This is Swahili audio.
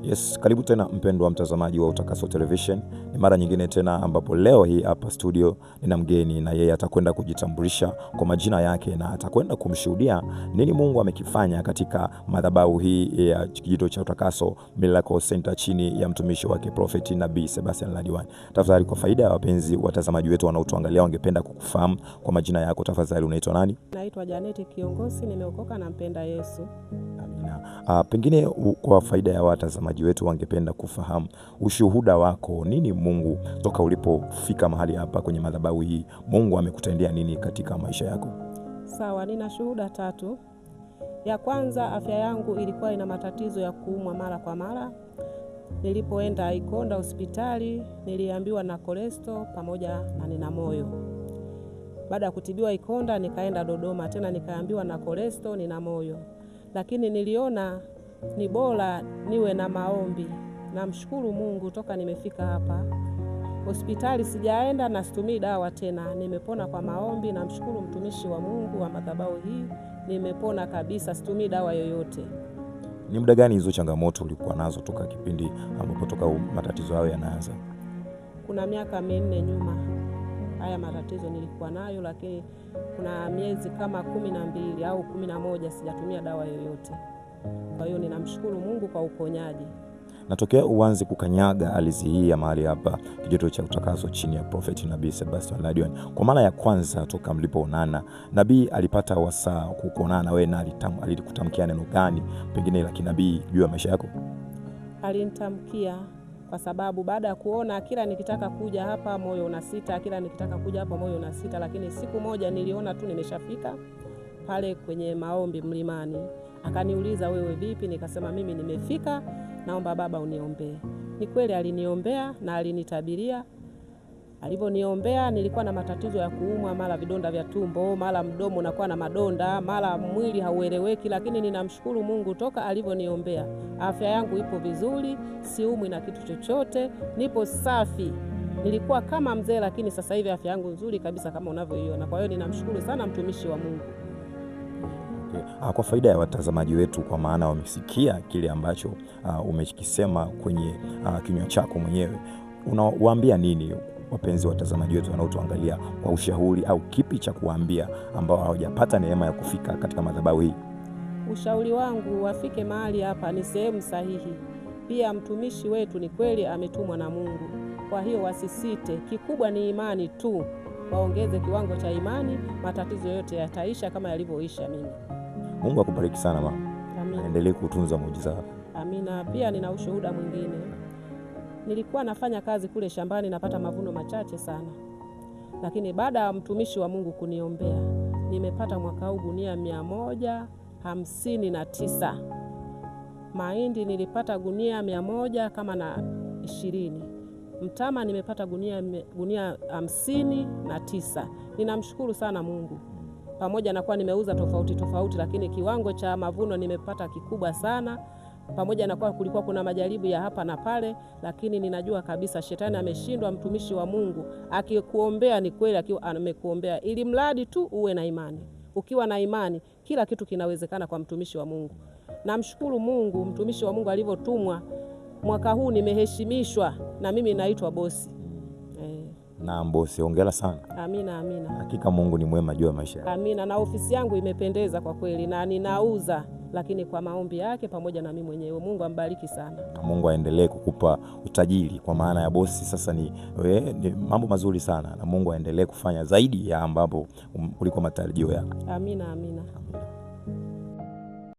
Yes, karibu tena mpendwa mtazamaji wa Utakaso Television. Ni mara nyingine tena ambapo leo hii hapa studio nina mgeni na yeye atakwenda kujitambulisha kwa majina yake na atakwenda kumshuhudia nini Mungu amekifanya katika madhabahu hii ya kijito cha Utakaso Miracle Center chini ya mtumishi wake Prophet Nabii Sebastian Ladiwan. Tafadhali, kwa faida ya wapenzi watazamaji wetu wanaotuangalia wangependa kukufahamu kwa majina yako, tafadhali unaitwa nani? Naitwa Janeti Kiongozi, nimeokoka na mpenda Yesu. Pengine kwa faida ya watazamaji wetu wangependa kufahamu ushuhuda wako, nini Mungu toka ulipofika mahali hapa kwenye madhabahu hii, Mungu amekutendea nini katika maisha yako? Sawa, nina shuhuda 3. Ya kwanza, afya yangu ilikuwa ina matatizo ya kuumwa mara kwa mara. Nilipoenda Ikonda hospitali niliambiwa na cholesterol pamoja na nina moyo. Baada ya kutibiwa Ikonda nikaenda Dodoma tena nikaambiwa na cholesterol nina moyo. Lakini niliona ni bora niwe na maombi. Namshukuru Mungu toka nimefika hapa hospitali sijaenda na situmii dawa tena. Nimepona kwa maombi, namshukuru mtumishi wa Mungu wa madhabahu hii. Nimepona kabisa, situmii dawa yoyote. Ni muda gani hizo changamoto ulikuwa nazo toka kipindi ambapo toka matatizo hayo yanaanza? Kuna miaka 4 nyuma haya matatizo nilikuwa nayo, lakini kuna miezi kama 12 au 11 sijatumia dawa yoyote. Kwa hiyo ninamshukuru Mungu kwa uponyaji. Natokea uanze kukanyaga ardhi hii ya mahali hapa kijito cha Utakaso chini ya Prophet Nabii Sebastian Ladiwan, kwa mara ya kwanza toka mlipoonana, Nabii alipata wasaa kukuonana na wewe na alikutamkia neno gani pengine la kinabii juu ya maisha yako? Alinitamkia kwa sababu baada ya kuona kila nikitaka kuja hapa moyo unasita, kila nikitaka kuja hapa moyo unasita, lakini siku moja niliona tu nimeshafika pale kwenye maombi mlimani. Akaniuliza, wewe vipi? Nikasema mimi nimefika, naomba baba uniombee. Ni kweli aliniombea na alinitabiria. Alivyoniombea nilikuwa na matatizo ya kuumwa, mara vidonda vya tumbo, mara mdomo unakuwa na madonda, mara mwili haueleweki, lakini ninamshukuru Mungu toka alivyoniombea afya yangu ipo vizuri, siumwi na kitu chochote, nipo safi. Nilikuwa kama mzee, lakini sasa hivi afya yangu nzuri kabisa kama unavyoiona. Kwa hiyo ninamshukuru sana mtumishi wa Mungu. Kwa faida ya watazamaji wetu, kwa maana wamesikia kile ambacho umekisema kwenye kinywa chako mwenyewe, unawaambia nini wapenzi watazamaji wetu wanaotuangalia kwa ushauri au kipi cha kuambia ambao hawajapata neema ya kufika katika madhabahu hii? Ushauri wangu, wafike mahali hapa, ni sehemu sahihi. Pia mtumishi wetu ni kweli ametumwa na Mungu. Kwa hiyo wasisite, kikubwa ni imani tu. Waongeze kiwango cha imani, matatizo yote yataisha kama yalivyoisha mimi. Mungu akubariki sana mama. Amina. Endelee kutunza muujiza. Amina. Pia nina ushuhuda mwingine. Nilikuwa nafanya kazi kule shambani, napata mavuno machache sana. Lakini baada ya mtumishi wa Mungu kuniombea, nimepata mwaka huu gunia 159. Mahindi nilipata gunia 100 kama na 20. Mtama nimepata gunia 59. Ninamshukuru sana Mungu. Pamoja na kuwa nimeuza tofauti, lakini kiwango cha mavuno nimepata kikubwa sana. Pamoja na kuwa kulikuwa kuna majaribu ya hapa na pale, lakini ninajua kabisa shetani ameshindwa. Mtumishi wa Mungu akikuombea, ni kweli akiwa amekuombea, ili mradi tu uwe na imani. Ukiwa na imani, kila kitu kinawezekana kwa mtumishi wa Mungu. Namshukuru Mungu, mtumishi wa Mungu alivyotumwa. Mwaka huu nimeheshimishwa na mimi naitwa bosi. Na bosi, hongera sana. Amina, amina. Hakika Mungu ni mwema juu ya maisha yako. Amina, na ofisi yangu imependeza kwa kweli na ninauza, lakini kwa maombi yake pamoja na mimi mwenyewe. Mungu ambariki sana. Mungu aendelee kukupa utajiri, kwa maana ya bosi sasa ni mambo mazuri sana, na Mungu aendelee kufanya zaidi ya ambapo kuliko matarajio yako. Amina, amina.